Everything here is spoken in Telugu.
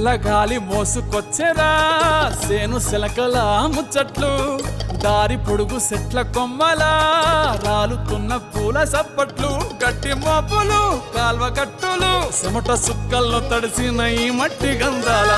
చల్లగాలి మోసుకొచ్చెరా సేను శిలకల ముచ్చట్లు దారి పొడుగు సెట్ల కొమ్మలా రాలుతున్న పూల సప్పట్లు గట్టి మోపులు కాల్వ కట్టులు చెమట సుక్కల్లో తడిసిన ఈ మట్టి గంధాలు